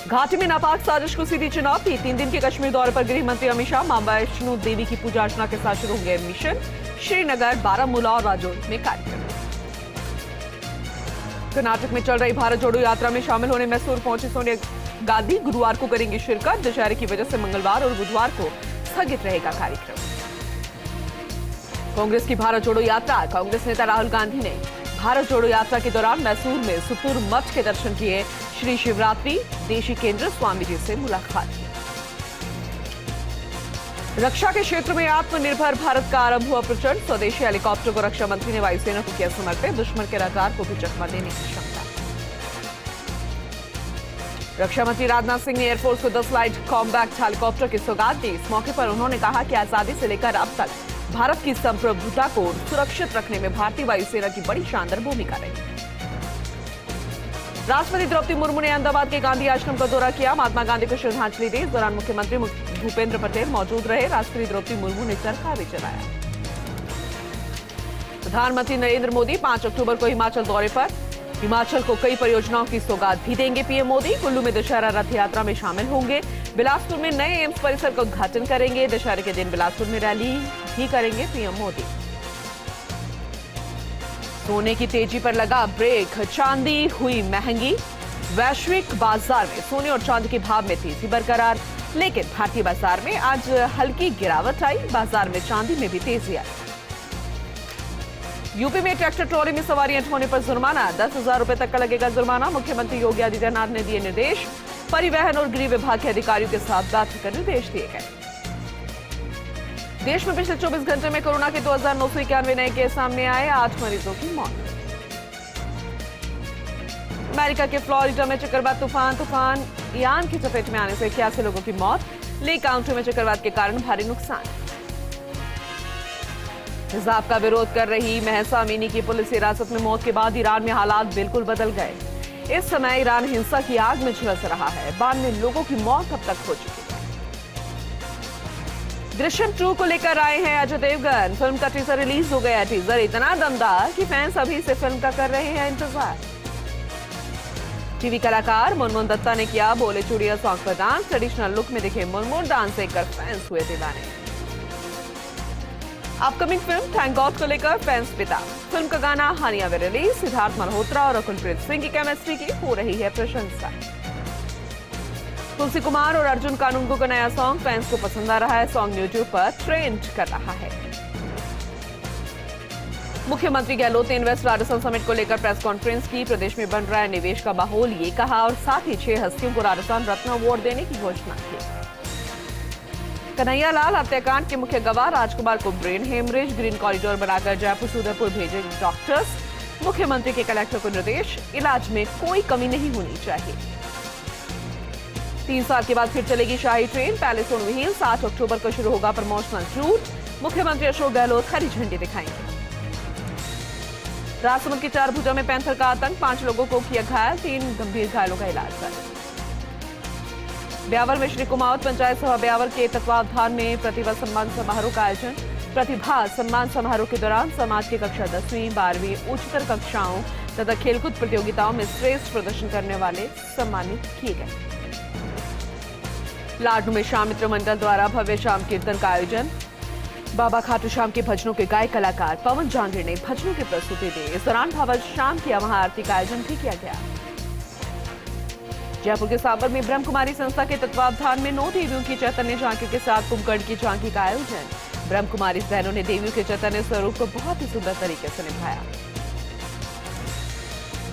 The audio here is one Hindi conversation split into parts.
घाटी में नापाक साजिश को सीधी चुनौती। 3 दिन के कश्मीर दौरे पर गृह मंत्री अमित शाह मां वैष्णो देवी की पूजा अर्चना के साथ शुरू होंगे मिशन। श्रीनगर, बारामूला और राजौरी में कार्यक्रम। कर्नाटक में चल रही भारत जोड़ो यात्रा में शामिल होने मैसूर पहुंची सोनिया गांधी गुरुवार को करेंगी शिरकत। दशहरे की वजह से मंगलवार और बुधवार को स्थगित रहेगा कार्यक्रम। कांग्रेस की भारत जोड़ो यात्रा। कांग्रेस नेता राहुल गांधी ने भारत जोड़ो यात्रा के दौरान मैसूर में सुतुर मठ के दर्शन किए। श्री शिवरात्रि देशी केंद्र स्वामी जी से मुलाकात की। रक्षा के क्षेत्र में आत्मनिर्भर भारत का आरंभ हुआ प्रचंड। स्वदेशी हेलीकॉप्टर को रक्षा मंत्री ने वायुसेना को किया समर्पित। दुश्मन के रडार को भी चकमा देने की क्षमता। रक्षा मंत्री राजनाथ सिंह ने एयरफोर्स को 10 लाइट कॉम्बैट हेलीकॉप्टर की सौगात दी। इस मौके पर उन्होंने कहा कि आजादी से लेकर अब तक भारत की संप्रभुता को सुरक्षित रखने में भारतीय वायुसेना की बड़ी शानदार भूमिका रही। राष्ट्रपति द्रौपदी मुर्मू ने अहमदाबाद के गांधी आश्रम का दौरा किया। महात्मा गांधी को श्रद्धांजलि दी। इस दौरान मुख्यमंत्री भूपेंद्र पटेल मौजूद रहे। राष्ट्रपति द्रौपदी मुर्मू ने चरखा भी चलाया। प्रधानमंत्री नरेंद्र मोदी 5 अक्टूबर को हिमाचल दौरे पर। हिमाचल को कई परियोजनाओं की सौगात भी देंगे पीएम मोदी। कुल्लू में दशहरा रथ यात्रा में शामिल होंगे। बिलासपुर में नए एम्स परिसर का उद्घाटन करेंगे। दशहरे के दिन बिलासपुर में रैली भी करेंगे पीएम मोदी। सोने की तेजी पर लगा ब्रेक। चांदी हुई महंगी। वैश्विक बाजार में सोने और चांदी के भाव में तेजी बरकरार, लेकिन भारतीय बाजार में आज हल्की गिरावट आई। बाजार में चांदी में भी तेजी आई। यूपी में ट्रैक्टर ट्रॉली में सवारियां ढोने पर जुर्माना। 10,000 रुपए तक का लगेगा जुर्माना। मुख्यमंत्री योगी आदित्यनाथ ने दिए निर्देश। परिवहन और गृह विभाग के अधिकारियों के साथ बैठक कर निर्देश दिए गए। देश में पिछले 24 घंटे में कोरोना के 2,991 नए केस सामने आए। 8 मरीजों की मौत। अमेरिका के फ्लोरिडा में चक्रवात तूफान यान की चपेट में आने से 81 लोगों की मौत। लेक काउंटी में चक्रवात के कारण भारी नुकसान। हिजाब का विरोध कर रही महसा अमीनी की पुलिस हिरासत में मौत के बाद ईरान में हालात बिल्कुल बदल गए। इस समय ईरान हिंसा की आग में झुलस रहा है। 92 लोगों की मौत अब तक हो चुकी है। दृश्यम 2 को लेकर आए हैं अजय देवगन। फिल्म का टीजर रिलीज हो गया। टीजर इतना दमदार कि फैंस अभी से फिल्म का कर रहे हैं इंतजार। टीवी कलाकार मुनमुन दत्ता ने किया बोले चूड़िया सॉन्ग पर डांस। ट्रेडिशनल लुक में दिखे मुनमुन। डांस देखकर फैंस हुए दीवाने। अपकमिंग फिल्म थैंक गॉड को लेकर फैंस पिता। फिल्म का गाना हानिया में रिलीज। सिद्धार्थ मल्होत्रा और अकुलप्रीत सिंह की केमिस्ट्री की हो रही है प्रशंसा। तुलसी कुमार और अर्जुन कानूनगो का नया सॉन्ग फैंस को पसंद आ रहा है। सॉन्ग यूट्यूब पर ट्रेंड कर रहा है। मुख्यमंत्री गहलोत ने इन्वेस्ट राजस्थान समिट को लेकर प्रेस कॉन्फ्रेंस की। प्रदेश में बन रहा है निवेश का माहौल, ये कहा, और साथ ही 6 हस्तियों को राजस्थान रत्न अवार्ड देने की घोषणा की। कन्हैया लाल हत्याकांड के मुख्य गवाह राजकुमार को ब्रेन हेमरेज। ग्रीन कॉरिडोर बनाकर जयपुर से उदयपुर भेजे डॉक्टर्स। मुख्यमंत्री के कलेक्टर को निर्देश। इलाज में कोई कमी नहीं होनी चाहिए। 3 साल के बाद फिर चलेगी शाही ट्रेन। Palace on wheels. 8 अक्टूबर को शुरू होगा प्रमोशनल टूर। मुख्यमंत्री अशोक गहलोत हरी झंडी दिखाएंगे। राजसमंद की 4 भुजा में पैंथर का आतंक। 5 लोगों को किया घायल। 3 गंभीर घायलों का इलाज जारी। ब्यावर में श्री कुमावत पंचायत सभा ब्यावर के तत्वावधान में प्रतिभा सम्मान समारोह का आयोजन। प्रतिभा सम्मान समारोह के दौरान समाज की कक्षा 10वीं 12वीं उच्चतर कक्षाओं तथा खेलकूद प्रतियोगिताओं में श्रेष्ठ प्रदर्शन करने वाले सम्मानित किए गए। लाडनू में श्याम मित्र मंडल द्वारा भव्य शाम कीर्तन का आयोजन। बाबा खाटू श्याम के भजनों के गायक कलाकार पवन जांगिड़ ने भजनों की प्रस्तुति दी। इस दौरान बाबा शाम की महाआरती का आयोजन भी किया गया। जयपुर के साबर में ब्रह्म कुमारी संस्था के तत्वावधान में 9 देवियों की चैतन्य झांकी के साथ कुंभकर्ण की झांकी का आयोजन। ब्रह्म कुमारी बहनों ने देवियों के चैतन्य स्वरूप को बहुत ही सुंदर तरीके से निभाया।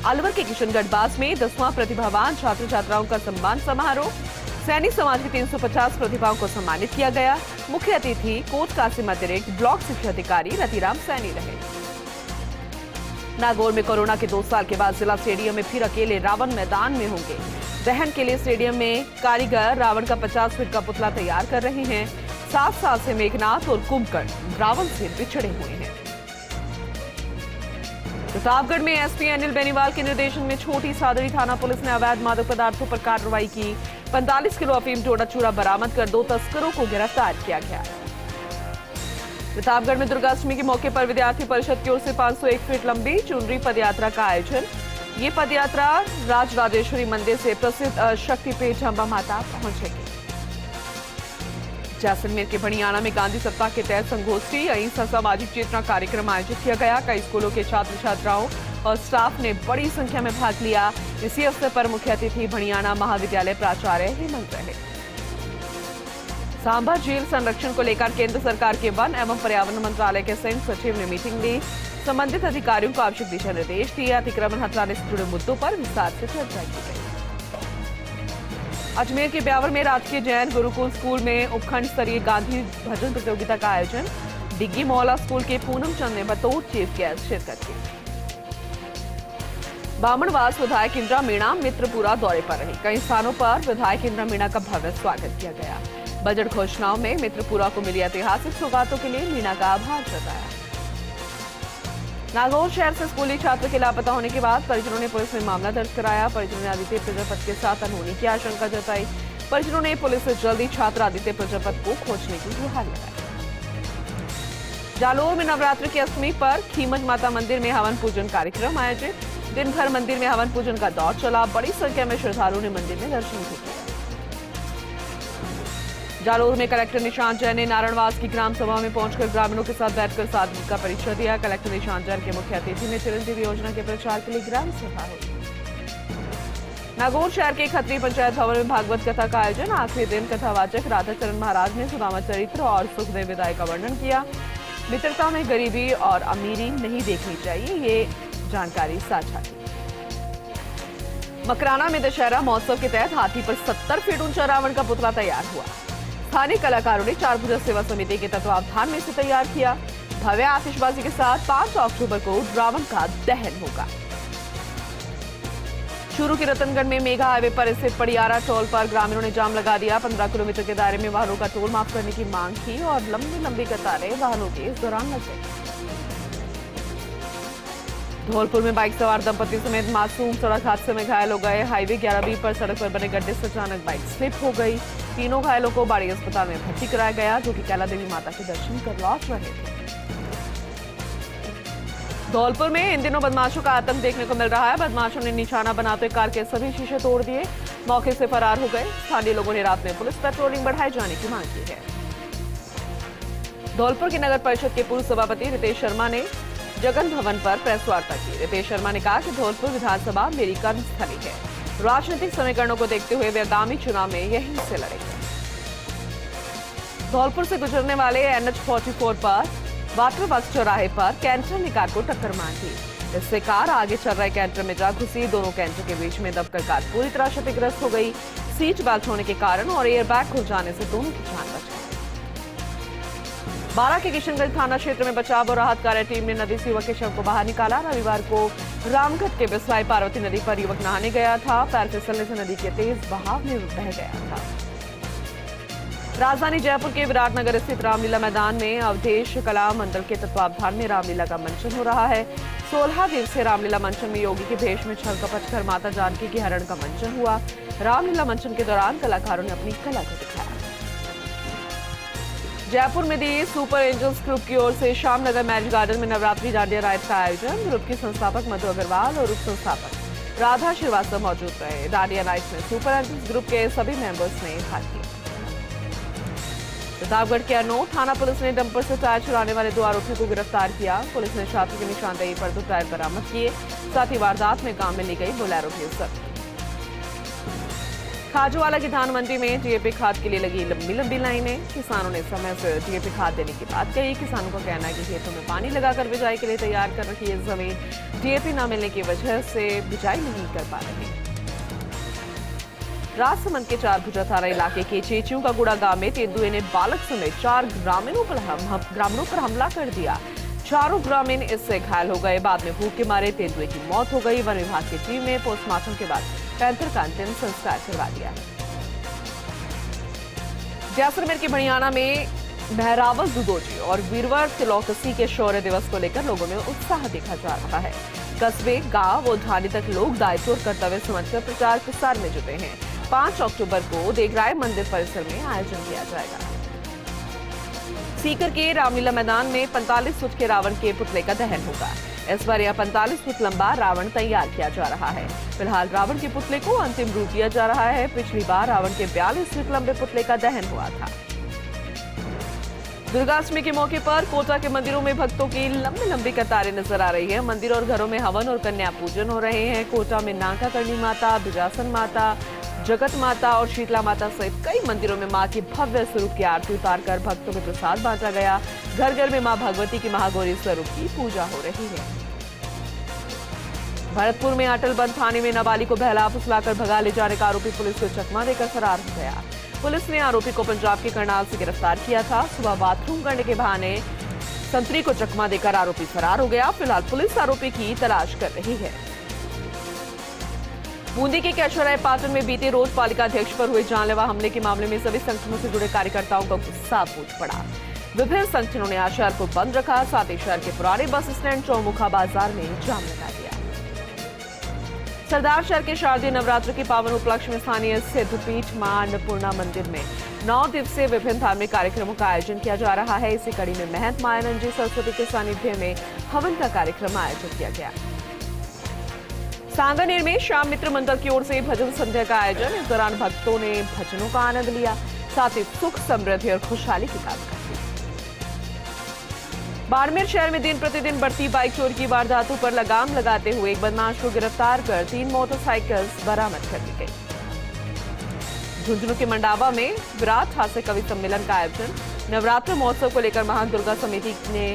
अलवर के किशनगढ़ बास में 10वां प्रतिभावान छात्र छात्राओं का सम्मान समारोह। सैनी समाज की 350 प्रतिभाओं को सम्मानित किया गया। मुख्य अतिथि कोट कासिम अतिरिक्त ब्लॉक शिक्षा अधिकारी रतिराम सैनी रहे। नागौर में कोरोना के 2 साल के बाद जिला स्टेडियम में फिर अकेले रावण मैदान में होंगे। दहन के लिए स्टेडियम में कारीगर रावण का 50 फीट का पुतला तैयार कर रहे हैं। 7 साल से मेघनाथ और कुंभकर्ण रावण से बिछड़े हुए हैं। प्रतापगढ़ में एसपी अनिल बेनीवाल के निर्देशन में छोटी सादड़ी थाना पुलिस ने अवैध मादक पदार्थों पर कार्रवाई की। 45 किलो अफीम डोडा चूरा बरामद कर 2 तस्करों को गिरफ्तार किया गया। प्रतापगढ़ में दुर्गाष्टमी के मौके पर विद्यार्थी परिषद की ओर से 501 फीट लंबी चुनरी पदयात्रा का आयोजन। ये पदयात्रा राजराजेश्वरी मंदिर से प्रसिद्ध शक्तिपीठ अंबा माता पहुंचेगी। जैसलमेर के भड़ियाना में गांधी सप्ताह के तहत संगोष्ठी अहिंसा सामाजिक चेतना कार्यक्रम आयोजित किया गया। कई स्कूलों के छात्र छात्राओं और स्टाफ ने बड़ी संख्या में भाग लिया। इसी अवसर पर मुख्य अतिथि भड़ियाना महाविद्यालय प्राचार्य हेमंत रहे। सांभर झील संरक्षण को लेकर केंद्र सरकार के वन एवं पर्यावरण मंत्रालय के संयुक्त सचिव ने मीटिंग ली। संबंधित अधिकारियों को आवश्यक दिशा निर्देश दिए। अतिक्रमण हटाने से जुड़े मुद्दों पर विस्तार से चर्चा की गई। अजमेर के ब्यावर में राजकीय जैन गुरुकुल स्कूल में उपखंड स्तरीय गांधी भजन प्रतियोगिता का आयोजन। डिग्गी मोहल्ला स्कूल के पूनम चंद ने बतौर चीफ गेस्ट शिरकत की। बामणवास विधायक इंदिरा मीणा मित्रपुरा दौरे पर रही। कई स्थानों पर विधायक इंदिरा मीणा का भव्य स्वागत किया गया। बजट घोषणाओं में मित्रपुरा को मिली ऐतिहासिक सौगातों के लिए मीणा का आभार जताया। नागौर शहर से स्कूली छात्र के लापता होने के बाद परिजनों ने पुलिस में मामला दर्ज कराया। परिजनों ने आदित्य प्रजापति के साथ अनहोनी की आशंका जताई। परिजनों ने पुलिस से जल्दी छात्र आदित्य प्रजापति को खोजने की गुहार लगाई। जालोर में नवरात्र की अष्टमी पर खीमज माता मंदिर में हवन पूजन कार्यक्रम आयोजित। दिन भर मंदिर में हवन पूजन का दौर चला। बड़ी संख्या में श्रद्धालुओं ने मंदिर में दर्शन किए। जालोर में कलेक्टर निशांत जैन ने नारायणवास की ग्राम सभा में पहुंचकर ग्रामीणों के साथ बैठकर सादगी का परिचय दिया। कलेक्टर निशांत जैन के मुख्य अतिथि में चिरंजीवी योजना के प्रचार के लिए ग्राम सभा हुई। नागौर शहर के खत्री पंचायत भवन में भागवत कथा का आयोजन। आखिरी दिन कथावाचक राधाचरण महाराज ने सुदामा चरित्र और सुखदेव विदाई का वर्णन किया। मित्रता में गरीबी और अमीरी नहीं देखनी चाहिए, ये जानकारी साझा की। मकराना में दशहरा महोत्सव के तहत हाथी पर 70 फीट ऊंचा रावण का पुतला तैयार हुआ। स्थानीय कलाकारों ने चारभुजा सेवा समिति के तत्वावधान में इसे तैयार किया। भव्य आतिशबाजी के साथ 5 अक्टूबर को रावण का दहन होगा। चूरू के रतनगढ़ में मेगा हाईवे पर स्थित पड़ियारा टोल पर ग्रामीणों ने जाम लगा दिया। 15 किलोमीटर के दायरे में वाहनों का टोल माफ करने की मांग की और लंबी लंबी कतारें वाहनों की इस दौरान लग गई। धौलपुर में बाइक सवार दंपति समेत मासूम सड़क हादसे में घायल हो गए। हाईवे 11B पर सड़क पर बने गड्ढे से अचानक बाइक स्लिप हो गई। तीनों घायलों को बाड़ी अस्पताल में भर्ती कराया गया, जो कि कैला देवी माता के दर्शन कर लौट रहे थे। धौलपुर में इन दिनों बदमाशों का आतंक देखने को मिल रहा है। बदमाशों ने निशाना बनाते कार के सभी शीशे तोड़ दिए, मौके से फरार हो गए। स्थानीय लोगों ने रात में पुलिस पेट्रोलिंग बढ़ाए जाने की मांग की है। धौलपुर की नगर परिषद के पूर्व सभापति रितेश शर्मा ने जगन भवन पर प्रेस वार्ता की। रितेश शर्मा ने कहा कि धौलपुर विधानसभा मेरी कर्मस्थली है। राजनीतिक समीकरणों को देखते हुए वे आगामी चुनाव में यहीं से लड़ेंगे। धौलपुर से गुजरने वाले NH44 पर वाटरवर्क्स चौराहे पर कैंटर ने कार को टक्कर मार दी। इससे कार आगे चल रहे कैंटर में जा घुसी। दोनों कैंटर के बीच में दबकर कार पूरी तरह क्षतिग्रस्त हो गई। सीट बेल्ट होने के कारण और एयरबैग खुल जाने से दोनों की जान बच गई। बारां के किशनगंज थाना क्षेत्र में बचाव और राहत कार्य टीम ने नदी से युवक के शव को बाहर निकाला। रविवार को रामगढ़ के बिस्वाई पार्वती नदी पर युवक नहाने गया था। पैर फिसलने से नदी के तेज बहाव में बह गया था। राजधानी जयपुर के विराटनगर स्थित रामलीला मैदान में अवधेश कला मंडल के तत्वावधान में रामलीला का मंचन हो रहा है। 16 दिवसीय रामलीला मंचन में योगी के भेष में छल कपट कर माता जानकी के हरण का मंचन हुआ। रामलीला मंचन के दौरान कलाकारों ने अपनी कला को दिखाया। जयपुर में दी सुपर एंजल्स ग्रुप की ओर से श्यामनगर मैरिज गार्डन में नवरात्रि डांडिया राइड का आयोजन। ग्रुप की संस्थापक मधु अग्रवाल और उप संस्थापक राधा श्रीवास्तव मौजूद रहे। डांडिया नाइट में सुपर एंजल्स ग्रुप के सभी मेंबर्स ने भाग लिया। प्रतापगढ़ के अनोट थाना पुलिस ने डंपर से टायर चुराने वाले 2 आरोपियों को गिरफ्तार किया। पुलिस ने छात्र की निशानदेही पर 2 टायर बरामद किए। साथ ही वारदात में काम में ली गई बोलेरो भी जब्त। खाजूवाला की धान मंडी में DAP खाद के लिए लगी लंबी लंबी लाइनें। किसानों ने समय से DAP खाद देने की बात कही। किसानों का कहना है कि खेतों में पानी लगाकर बिजाई के लिए तैयार कर रखी है जमीन DAP न मिलने की वजह से बिजाई नहीं कर पा रहे। राजसमंद के चारभुजा थाना इलाके के चेचियों का गुड़ा गांव में तेंदुए ने बालक समेत 4 ग्रामीणों पर हमला कर दिया। चारों ग्रामीण इससे घायल हो गए। बाद में भूख के मारे तेंदुए की मौत हो गई। वन विभाग की टीम ने पोस्टमार्टम के बाद पैंथर का अंतिम संस्कार करवा दिया। जैसलमेर के भड़ियाना में बहरावल दुदोजी और वीरवर तिलौकसी के शौर्य दिवस को लेकर लोगों में उत्साह देखा जा रहा है। कस्बे, गांव और ढाणी तक लोग दायित्व और कर्तव्य समझकर प्रचार प्रसार में जुटे हैं। 5 अक्टूबर को देगराय मंदिर परिसर में आयोजन किया जाएगा। सीकर के रामलीला मैदान में 45 फुट के रावण के पुतले का दहन होगा। इस बार यह 45 फुट लंबा रावण तैयार किया जा रहा है। फिलहाल रावण के पुतले को अंतिम रूप दिया जा रहा है। पिछली बार रावण के 42 फुट लंबे पुतले का दहन हुआ था। दुर्गाष्टमी के मौके पर कोटा के मंदिरों में भक्तों की लंबी लंबी कतारें नजर आ रही है। मंदिर और घरों में हवन और कन्या पूजन हो रहे हैं। कोटा में नाका करणी माता, बिजासन माता, जगत माता और शीतला माता सहित कई मंदिरों में मां की भव्य स्वरूप की आरती उतारकर भक्तों को प्रसाद बांटा गया। घर घर में मां भगवती की महागौरी स्वरूप की पूजा हो रही है। भरतपुर में अटल बंद थाने में नाबालिग को बहला फुसलाकर भगा ले जाने का आरोपी पुलिस को चकमा देकर फरार हो गया। पुलिस ने आरोपी को पंजाब के करनाल से गिरफ्तार किया था। सुबह बाथरूम करने के बहाने संतरी को चकमा देकर आरोपी फरार हो गया। फिलहाल पुलिस आरोपी की तलाश कर रही है। बूंदी के कैशोराय पाटन में बीते रोज पालिका अध्यक्ष पर हुए जानलेवा हमले के मामले में सभी संगठनों से जुड़े कार्यकर्ताओं का गुस्सा फूट पड़ा। विभिन्न संगठनों ने आज शहर को बंद रखा, साथ ही शहर के पुराने बस स्टैंड चौमुखा बाजार में जाम लगा दिया। सरदार शहर के शारदीय नवरात्र के पावन उपलक्ष्य में स्थानीय सिद्धपीठ मां अन्नपूर्णा मंदिर में 9 दिवसीय विभिन्न धार्मिक कार्यक्रमों का आयोजन किया जा रहा है। इसी कड़ी में महंत मायानंद जी सरस्वती के सानिध्य में हवन का कार्यक्रम आयोजित किया गया। सांगानेर में श्याम मित्र मंडल की ओर से भजन संध्या का आयोजन। इस दौरान भक्तों ने भजनों का आनंद लिया, साथ ही सुख, समृद्धि और खुशहाली की कामना की। बाड़मेर शहर में दिन प्रतिदिन बढ़ती बाइक चोरी की वारदातों पर लगाम लगाते हुए एक बदमाश को गिरफ्तार कर 3 मोटरसाइकिल्स बरामद कर ली गई। झुंझुनू के मंडावा में विराट हास्य कवि सम्मेलन का आयोजन। नवरात्र महोत्सव को लेकर महादुर्गा समिति ने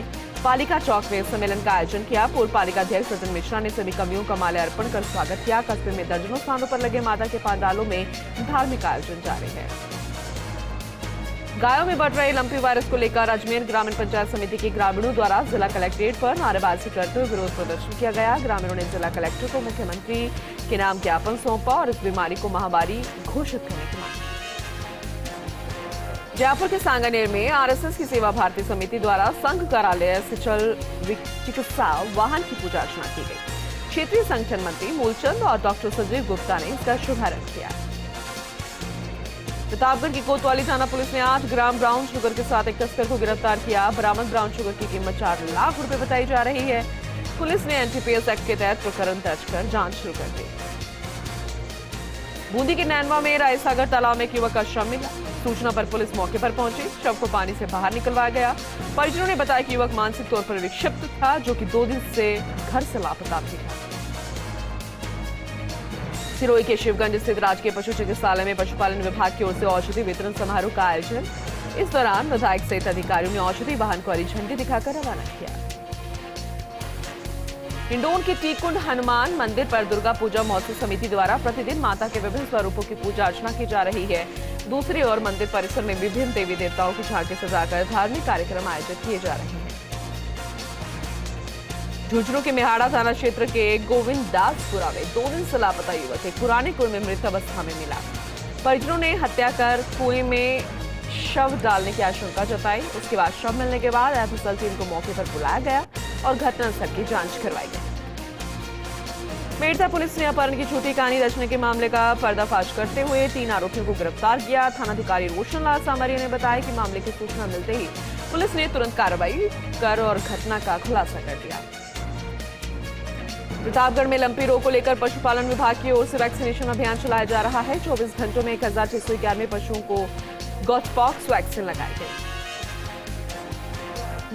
पालिका चौक में सम्मेलन का आयोजन किया। पूर्व पालिका अध्यक्ष रतन मिश्रा ने सभी कवियों का माल्या अर्पण कर स्वागत किया। कस्बे में दर्जनों स्थानों पर लगे माता के पंडालों में धार्मिक आयोजन जारी है। गायों में बढ़ रहे लंपी वायरस को लेकर अजमेर ग्रामीण पंचायत समिति के ग्रामीणों द्वारा जिला कलेक्ट्रेट पर नारेबाजी करते हुए विरोध प्रदर्शन किया गया। ग्रामीणों ने जिला कलेक्टर को मुख्यमंत्री के नाम ज्ञापन सौंपा और इस बीमारी को महामारी घोषित करने की मांग। जयपुर के सांगानेर में आरएसएस की सेवा भारती समिति द्वारा संघ कार्यालय से चल चिकित्सा वाहन की पूजा अर्चना की गई। क्षेत्रीय संगठन मंत्री मूलचंद और डॉक्टर संजीव गुप्ता ने इसका शुभारंभ किया। प्रतापगढ़ की कोतवाली थाना पुलिस ने 8 ग्राम ब्राउन शुगर के साथ एक तस्कर को गिरफ्तार किया। बरामद ब्राउन शुगर की कीमत 4 लाख रुपए बताई जा रही है। पुलिस ने एनडीपीएस एक्ट के तहत प्रकरण दर्ज कर जांच शुरू कर दी। बूंदी के नैनवा में रायसागर तालाब में एक युवक का शव मिला। सूचना पर पुलिस मौके पर पहुंची। शव को पानी से बाहर निकलवाया गया। परिजनों ने बताया कि युवक मानसिक तौर पर विक्षिप्त था, जो कि 2 दिन से घर से लापता भी था। सिरोही के शिवगंज स्थित राजकीय पशु चिकित्सालय में पशुपालन विभाग की ओर से औषधि वितरण समारोह का आयोजन। इस दौरान विधायक सहित अधिकारियों ने औषधि वाहन को हरी झंडी दिखाकर रवाना किया। हिंडौन के टीकुंड हनुमान मंदिर पर दुर्गा पूजा महोत्सव समिति द्वारा प्रतिदिन माता के विभिन्न स्वरूपों की पूजा अर्चना की जा रही है। दूसरी ओर मंदिर परिसर में विभिन्न देवी देवताओं की झांकी सजाकर धार्मिक कार्यक्रम आयोजित किए जा रहे हैं। झुंझुनू के मेहाड़ा थाना क्षेत्र के गोविंद दासपुरा में 2 दिन से लापता युवक एक पुराने कुएं में मृत अवस्था में मिला। परिजनों ने हत्या कर कुएं में शव डालने की आशंका जताई। उसके बाद शव मिलने के बाद एफएसएल टीम को मौके पर बुलाया गया और घटनास्थल की जांच करवाई गई। मेड़ता पुलिस ने अपहरण की झूठी कहानी रचने के मामले का पर्दाफाश करते हुए 3 आरोपियों को गिरफ्तार किया। थानाधिकारी रोशन लाल सामरिया ने बताया कि मामले की सूचना मिलते ही पुलिस ने तुरंत कार्रवाई कर और घटना का खुलासा कर दिया। प्रतापगढ़ में लंपी रोग को लेकर पशुपालन विभाग की ओर से वैक्सीनेशन अभियान चलाया जा रहा है। 24 घंटों में 1611 पशुओं को गॉटपॉक्स वैक्सीन लगाई गई।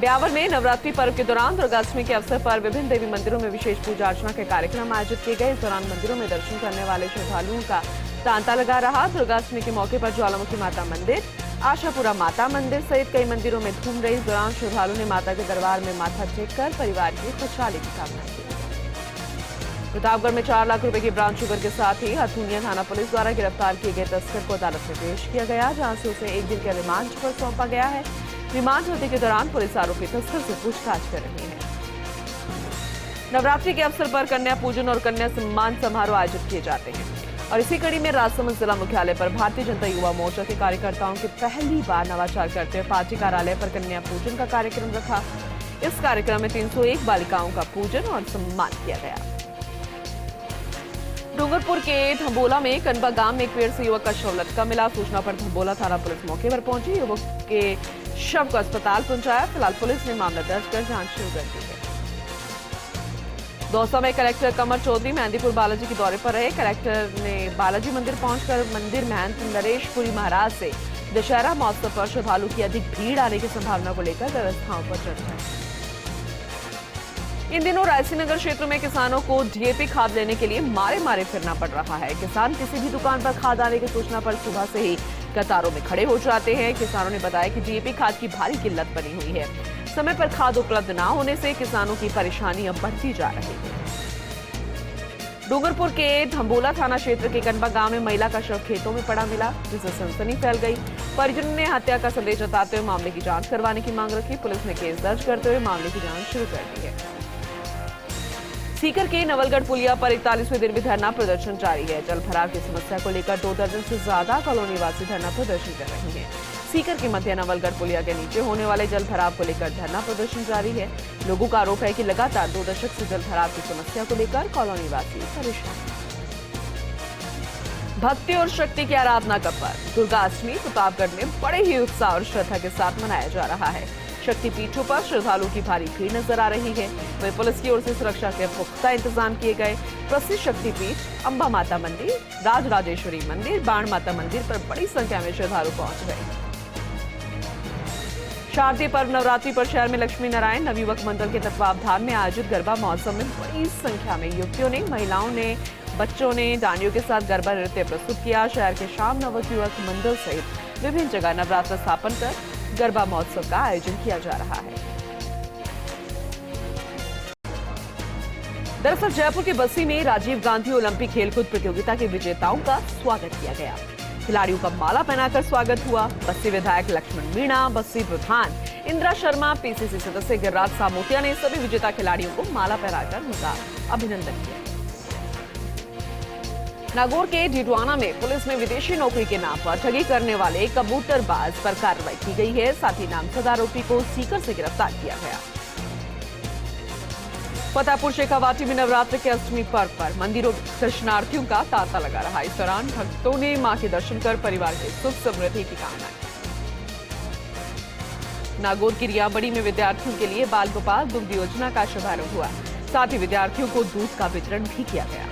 ब्यावर में नवरात्रि पर्व के दौरान दुर्गाष्टमी के अवसर पर विभिन्न देवी मंदिरों में विशेष पूजा अर्चना के कार्यक्रम आयोजित किए गए। इस दौरान मंदिरों में दर्शन करने वाले श्रद्धालुओं का तांता लगा रहा। दुर्गाष्टमी के मौके पर ज्वालामुखी माता मंदिर, आशापुरा माता मंदिर सहित कई मंदिरों में धूम रही। इस दौरान श्रद्धालुओं ने माता के दरबार में माथा टेककर परिवार की खुशहाली की कामना की। प्रतापगढ़ में 4 लाख रुपए की ब्राउन शुगर के साथ ही हथुनिया थाना पुलिस द्वारा गिरफ्तार किए गए तस्कर को अदालत में पेश किया गया, जहां से उसे 1 दिन के रिमांड पर सौंपा गया है। रिमांड होने के दौरान पुलिस आरोपी तस्कर से पूछताछ कर रही है। नवरात्रि के अवसर पर कन्या पूजन और कन्या सम्मान समारोह आयोजित किए जाते हैं और इसी कड़ी में राजसमंद जिला मुख्यालय पर भारतीय जनता युवा मोर्चा के कार्यकर्ताओं की पहली बार नवाचार करते हुए पार्टी कार्यालय पर कन्या पूजन का कार्यक्रम रखा। इस कार्यक्रम में 301 बालिकाओं का पूजन और सम्मान किया गया। डूंगरपुर के धंबोला में कनबा गांव में एक पेड़ से युवक का शव लटका मिला। सूचना पर धंबोला थाना पुलिस मौके पर पहुंची, युवक के शव को अस्पताल पहुंचाया। फिलहाल पुलिस ने मामला दर्ज कर जांच शुरू कर दी है। दौसा में कलेक्टर कमर चौधरी मेहंदीपुर बालाजी के दौरे पर रहे। कलेक्टर ने बालाजी मंदिर पहुंचकर मंदिर महंत नरेशपुरी महाराज से दशहरा महोत्सव पर श्रद्धालु की अधिक भीड़ आने की संभावना को लेकर व्यवस्थाओं पर चर्चा की। इन दिनों रायसीनगर क्षेत्र में किसानों को डीएपी खाद लेने के लिए मारे मारे फिरना पड़ रहा है। किसान किसी भी दुकान पर खाद आने की सूचना पर सुबह से ही कतारों में खड़े हो जाते हैं। किसानों ने बताया कि डीएपी खाद की भारी किल्लत बनी हुई है। समय पर खाद उपलब्ध न होने से किसानों की परेशानी अब बढ़ती जा रही है। डूंगरपुर के धंबोला थाना क्षेत्र के कनबा गांव में महिला का शव खेतों में पड़ा मिला, जिससे सनसनी फैल गई। परिजनों ने हत्या का संदेह जताते हुए मामले की जांच करवाने की मांग रखी। पुलिस ने केस दर्ज करते हुए मामले की जांच शुरू कर दी है। सीकर के नवलगढ़ पुलिया पर 41वें दिन भी धरना प्रदर्शन जारी है। जल भराव की समस्या को लेकर 2 दर्जन से ज्यादा कॉलोनी वासी धरना प्रदर्शन कर रहे हैं। सीकर के मध्य नवलगढ़ पुलिया के नीचे होने वाले जल भराव को लेकर धरना प्रदर्शन जारी है। लोगों का आरोप है कि लगातार 2 दशक से जल भराव की समस्या को लेकर कॉलोनी वासी परेशान हैं। भक्ति और शक्ति की आराधना का पर्व दुर्गाष्टमी प्रतापगढ़ में बड़े ही उत्साह और श्रद्धा के साथ मनाया जा रहा है। शक्तिपीठों पर श्रद्धालुओं की भारी भीड़ नजर आ रही है। वहीं पुलिस की ओर से सुरक्षा के पुख्ता इंतजाम किए गए। प्रसिद्ध शक्तिपीठ अंबा माता मंदिर, राजराजेश्वरी मंदिर, बाण माता मंदिर पर बड़ी संख्या में श्रद्धालु पहुंच गए। शारदीय पर्व नवरात्रि पर शहर में लक्ष्मी नारायण नवयुवक मंडल के तत्वावधान में आयोजित गरबा महोत्सव में बड़ी संख्या में युवतियों ने, महिलाओं ने, बच्चों ने डांडियों के साथ गरबा नृत्य प्रस्तुत किया। शहर के शाम नवयुवक मंडल सहित विभिन्न जगह नवरात्र स्थापन कर गरबा महोत्सव का आयोजन किया जा रहा है। दरअसल जयपुर के बस्सी में राजीव गांधी ओलंपिक खेलकूद प्रतियोगिता के विजेताओं का स्वागत किया गया। खिलाड़ियों का माला पहनाकर स्वागत हुआ। बस्सी विधायक लक्ष्मण मीणा, बस्सी प्रधान इंदिरा शर्मा, पीसीसी सदस्य गिरिराज सामोतिया ने सभी विजेता खिलाड़ियों को माला पहनाकर उनका अभिनंदन किया। नागौर के डिडवाना में पुलिस में विदेशी नौकरी के नाम पर ठगी करने वाले कबूतरबाज पर कार्रवाई की गई है। साथ ही नामजद आरोपी को सीकर से गिरफ्तार किया गया। फतेहपुर शेखावाटी में नवरात्र के अष्टमी पर्व पर मंदिरों में दर्शनार्थियों का तांता लगा रहा। इस दौरान भक्तों ने मां के दर्शन कर परिवार के सुख समृद्धि की कामना की। नागौर की रियाबड़ी में विद्यार्थियों के लिए बाल गोपाल दुग्ध योजना का शुभारंभ हुआ। साथ ही विद्यार्थियों को दूध का वितरण भी किया गया।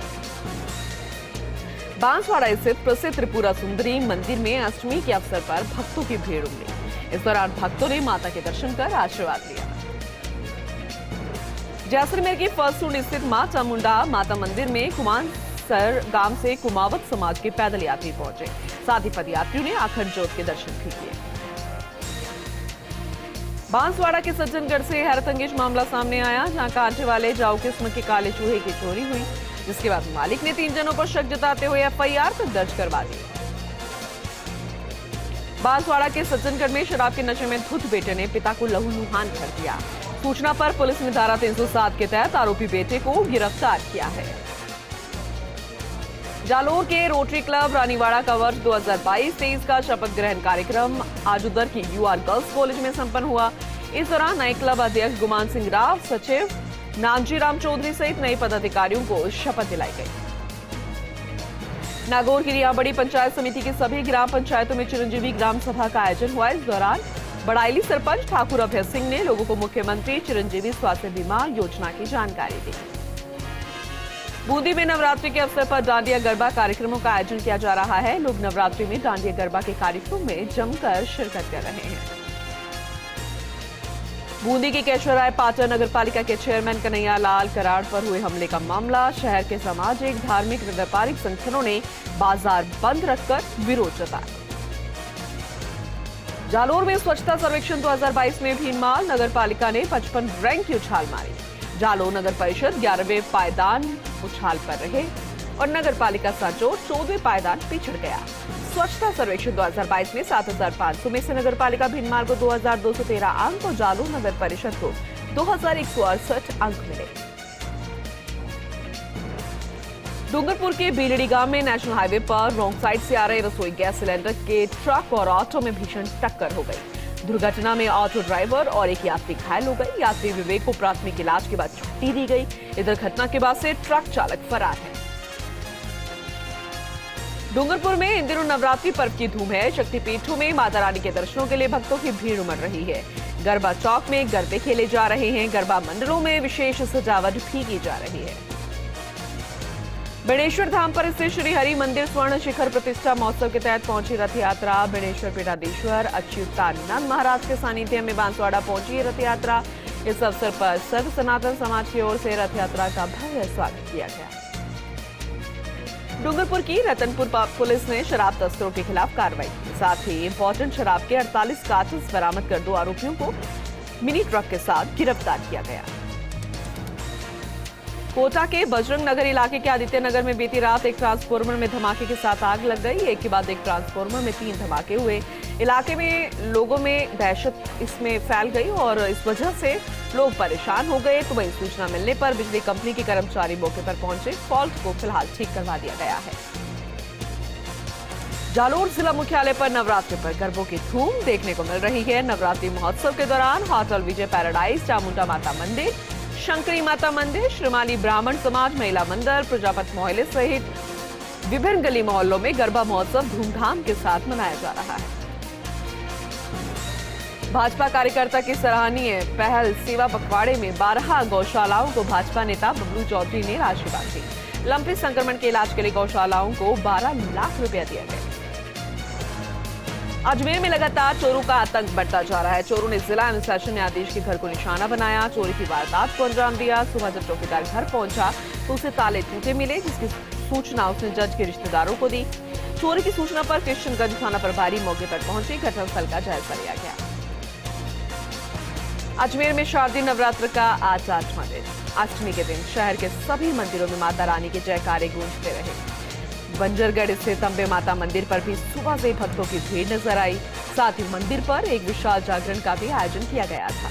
बांसवाड़ा स्थित प्रसिद्ध त्रिपुरा सुंदरी मंदिर में अष्टमी के अवसर पर भक्तों की भीड़ उमड़ी। इस दौरान भक्तों ने माता के दर्शन कर आशीर्वाद लिया। जैसलमेर के फरसूंड स्थित मां चामुंडा माता मंदिर में कुमानसर गांव से कुमावत समाज के पैदल यात्री पहुंचे। साथ ही पदयात्रियों ने अखंड ज्योत के दर्शन भी किए। बांसवाड़ा के सज्जनगढ़ से हैरतअंगेज मामला सामने आया, जहां कांटे वाले जाओ किस्म के काले चूहे की चोरी हुई, जिसके बाद मालिक ने 3 जनों पर शक जताते हुए एफआईआर दर्ज करवा दी। बांसवाड़ा के सज्जनगढ़ में शराब के नशे में धुत बेटे ने पिता को लहूलुहान कर दिया। सूचना पर पुलिस ने धारा 307 के तहत आरोपी बेटे को गिरफ्तार किया है। जालोर के रोटरी क्लब रानीवाड़ा का वर्ष 2022-23 का शपथ ग्रहण कार्यक्रम आज उधर की यूआर गर्ल्स कॉलेज में संपन्न हुआ। इस दौरान नए क्लब अध्यक्ष गुमान सिंह राव, सचिव नामजी राम चौधरी सहित नए पदाधिकारियों को शपथ दिलाई गई। नागौर की रियाबड़ी पंचायत समिति की सभी ग्राम पंचायतों में चिरंजीवी ग्राम सभा का आयोजन हुआ। इस दौरान बड़ाइली सरपंच ठाकुर अभय सिंह ने लोगों को मुख्यमंत्री चिरंजीवी स्वास्थ्य बीमा योजना की जानकारी दी। बूंदी में नवरात्रि के अवसर पर डांडिया गरबा कार्यक्रमों का आयोजन किया जा रहा है। लोग नवरात्रि में डांडिया गरबा के कार्यक्रम में जमकर शिरकत कर रहे हैं। बूंदी की केशवराय पाटन नगर पालिका के चेयरमैन कन्हैया लाल कराड़ पर हुए हमले का मामला। शहर के सामाजिक, धार्मिक व व्यापारिक संगठनों ने बाजार बंद रखकर विरोध जताया। जालोर में स्वच्छता सर्वेक्षण 2022 में भीनमाल, नगर पालिका ने 55 रैंक की उछाल मारी। जालोर नगर परिषद 11वें पायदान उछाल पर रहे और नगर पालिका सांचौर 14वें पायदान पिछड़ गया। स्वच्छता सर्वेक्षण 2022 में 7,500 में से नगर पालिका भीनमाल को 2,213 अंक और जालोर नगर परिषद को 2,168 अंक मिले। डूंगरपुर के बेलड़ी गांव में नेशनल हाईवे पर रॉन्ग साइड से आ रहे रसोई गैस सिलेंडर के ट्रक और ऑटो में भीषण टक्कर हो गई। दुर्घटना में ऑटो ड्राइवर और एक यात्री घायल हो गए। यात्री विवेक को प्राथमिक इलाज के बाद छुट्टी दी गई। इधर घटना के बाद से ट्रक चालक फरार है। डूंगरपुर में इन दिनों नवरात्रि पर्व की धूम है। शक्तिपीठों में माता रानी के दर्शनों के लिए भक्तों की भीड़ उमड़ रही है। गरबा चौक में गरबे खेले जा रहे हैं। गरबा मंडलों में विशेष सजावट भी की जा रही है। बेणेश्वर धाम पर स्थित श्री हरि मंदिर स्वर्ण शिखर प्रतिष्ठा महोत्सव के तहत पहुंची रथ यात्रा। बेणेश्वर पीठाधीश्वर अच्युतानंद महाराज के सानिध्य में बांसवाड़ा पहुंची रथ यात्रा। इस अवसर पर सर्व सनातन समाज की ओर से रथ यात्रा का भव्य स्वागत किया गया। डूंगरपुर की रतनपुर पुलिस ने शराब तस्करों के खिलाफ कार्रवाई की। साथ ही इंपोर्टेड शराब के 48 कार्टन्स बरामद कर 2 आरोपियों को मिनी ट्रक के साथ गिरफ्तार किया गया। कोटा के बजरंग नगर इलाके के आदित्य नगर में बीती रात एक ट्रांसफार्मर में धमाके के साथ आग लग गई। एक के बाद एक ट्रांसफार्मर में 3 धमाके हुए। इलाके में लोगों में दहशत इसमें फैल गई और इस वजह से लोग परेशान हो गए। तो वही सूचना मिलने पर बिजली कंपनी के कर्मचारी मौके पर पहुंचे। फॉल्ट को फिलहाल ठीक करवा दिया गया है। जालोर जिला मुख्यालय पर नवरात्रि पर गरबों की धूम देखने को मिल रही है। नवरात्रि महोत्सव के दौरान होटल विजय पैराडाइज, चामुंडा माता मंदिर, शंकरी माता मंदिर, श्रीमाली ब्राह्मण समाज महिला मंदिर, प्रजापत मोहल्ले सहित विभिन्न गली मोहल्लों में गरबा महोत्सव धूमधाम के साथ मनाया जा रहा है। भाजपा कार्यकर्ता की सराहनीय पहल सेवा पखवाड़े में 12 गौशालाओं को भाजपा नेता बबलू चौधरी ने राशि बांटी। लंपी संक्रमण के इलाज के लिए गौशालाओं को 12 लाख रुपया दिया गया। अजमेर में लगातार चोरों का आतंक बढ़ता जा रहा है। चोरों ने जिला एवं सेशन न्यायाधीश के घर को निशाना बनाया। चोरी की वारदात को अंजाम दिया। सुबह जब चौकीदार घर पहुंचा तो उसे ताले टूटे मिले, जिसकी सूचना उसने जज के रिश्तेदारों को दी। चोरी की सूचना पर किशनगंज थाना प्रभारी मौके पर पहुंचे। घटनास्थल का जायजा लिया गया। अजमेर में शारदीय नवरात्र का आज 8वां दिन। अष्टमी के दिन शहर के सभी मंदिरों में माता रानी के जयकारे गूंजते रहे। बंजरगढ़ स्थित अंबे माता मंदिर पर भी सुबह से भक्तों की भीड़ नजर आई। साथ ही मंदिर पर एक विशाल जागरण का भी आयोजन किया गया था।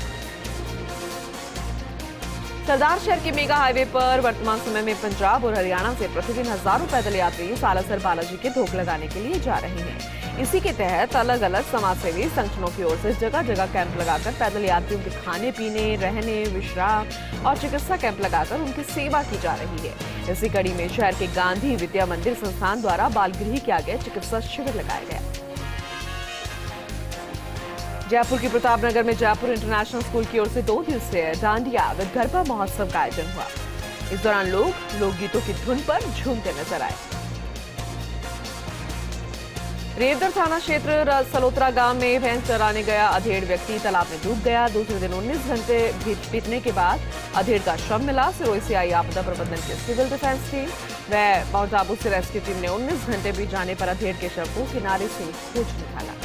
सरदार शहर के मेगा हाईवे पर वर्तमान समय में पंजाब और हरियाणा से प्रतिदिन हजारों पैदल यात्री सालासर बालाजी के धोख लगाने के लिए जा रहे हैं। इसी के तहत अलग अलग समाजसेवी संगठनों की ओर से जगह जगह कैंप लगाकर पैदल यात्रियों के खाने पीने, रहने, विश्राम और चिकित्सा कैंप लगाकर उनकी सेवा की जा रही है। इसी कड़ी में शहर के गांधी विद्या मंदिर संस्थान द्वारा बाल गृह के आगे चिकित्सा शिविर लगाया गया। जयपुर के प्रतापनगर में जयपुर इंटरनेशनल स्कूल की ओर से 2 दिवसीय डांडिया विद गरबा महोत्सव का आयोजन हुआ। इस दौरान लोग लोकगीतों की धुन पर झूमते नजर आए। रेवदर थाना क्षेत्र सलोत्रा गांव में भैंस चराने गया अधेड़ व्यक्ति तालाब में डूब गया। दूसरे दिन 19 घंटे बीतने के बाद अधेड़ का शव मिला। सिरोही से आई आपदा प्रबंधन की सिविल डिफेंस टीम व माउंट आबू से रेस्क्यू टीम ने 19 घंटे बीत जाने पर अधेड़ के शव को किनारे से खोज निकाला।